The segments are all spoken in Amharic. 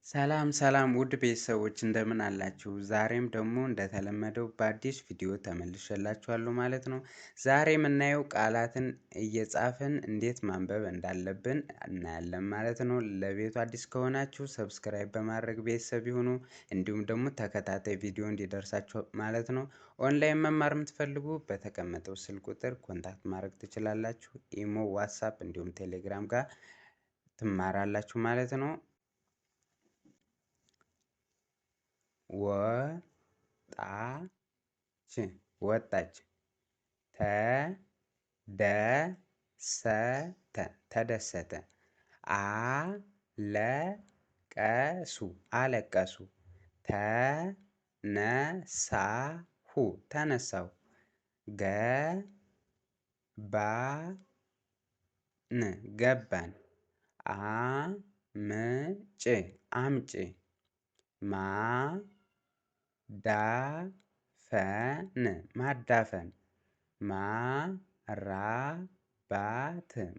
ሰላም ሰላም ውድ ቤተሰቦች እንደምን አላችሁ? ዛሬም ደግሞ እንደተለመደው በአዲስ ቪዲዮ ተመልሼላችኋለሁ ማለት ነው። ዛሬ የምናየው ቃላትን እየጻፍን እንዴት ማንበብ እንዳለብን እናያለን ማለት ነው። ለቤቱ አዲስ ከሆናችሁ ሰብስክራይብ በማድረግ ቤተሰብ ይሁኑ። እንዲሁም ደግሞ ተከታታይ ቪዲዮ እንዲደርሳችሁ ማለት ነው። ኦንላይን መማር የምትፈልጉ በተቀመጠው ስልክ ቁጥር ኮንታክት ማድረግ ትችላላችሁ። ኢሞ፣ ዋትሳፕ እንዲሁም ቴሌግራም ጋር ትማራላችሁ ማለት ነው። ወጣች ተደሰተ አለቀሱ ተነሳሁ ገባን አምጪ ማዳፈን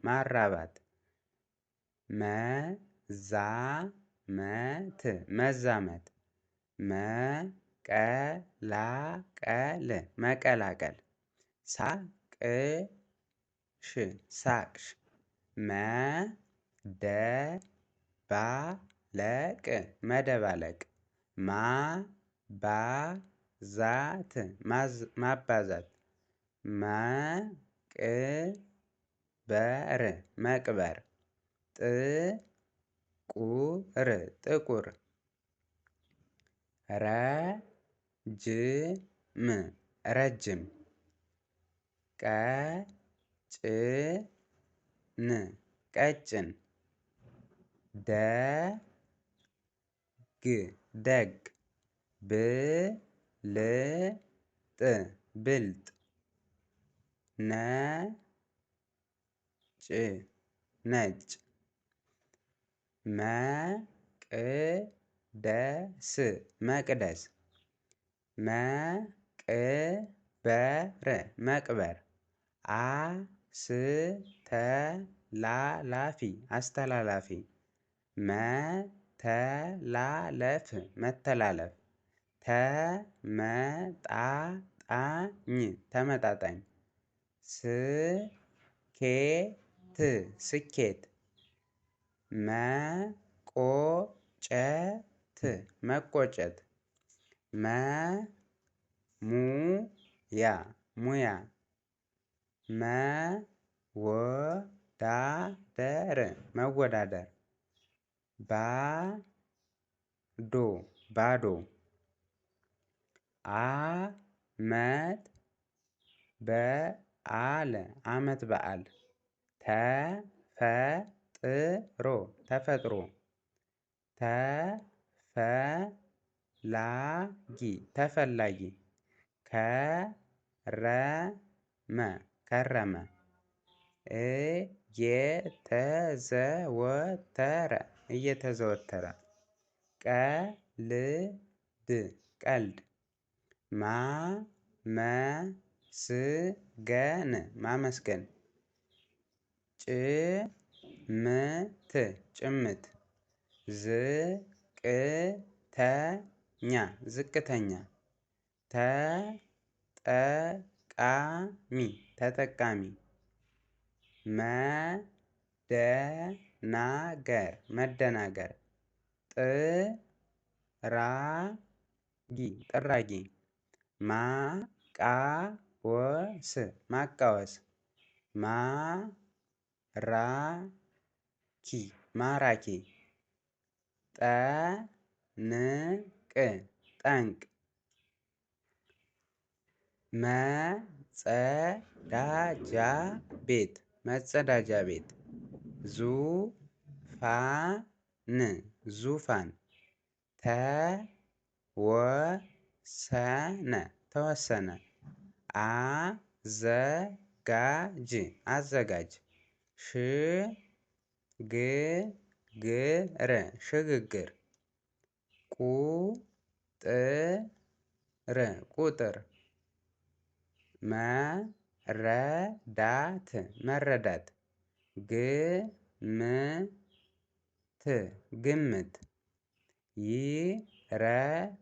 ማራባት መዛመት መቀላቀል ሳቅሽ መደባለቅ ማባዛት መቅበር ጥቁር ረጅም ቀጭን ደግ ብልጥ ነጭ መቅደስ መቅበር አስተላላፊ መተላለፍ ተመጣጣኝ ስኬት መቆጨት ሙያ መወዳደር ባዶ አመት በዓል ተፈጥሮ ተፈላጊ ከረመ እየተዘወተረ ቀልድ ማመስገን ጭምት ዝቅተኛ ተጠቃሚ መደናገር ጥራጊ ማቃወስ ማራኪ ጠንቅ መጸዳጃ ቤት ዙፋን ተወሰነ አዘጋጅ ሽግግር ቁጥር መረዳት ግምት ይረብሻል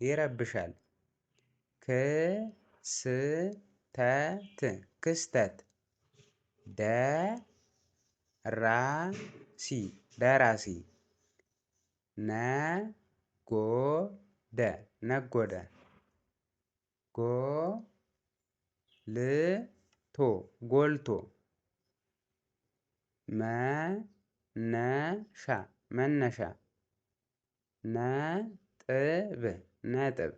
ይረብሻል። ክስተት ክስተት ደራሲ ደራሲ ነጎደ ነጎደ ጎልቶ ጎልቶ መነሻ መነሻ ነጥብ ነጥብ።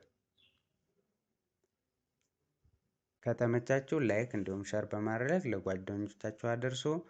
ከተመቻችሁ ላይክ እንዲሁም ሸር በማድረግ ለጓደኞቻችሁ አድርሱ።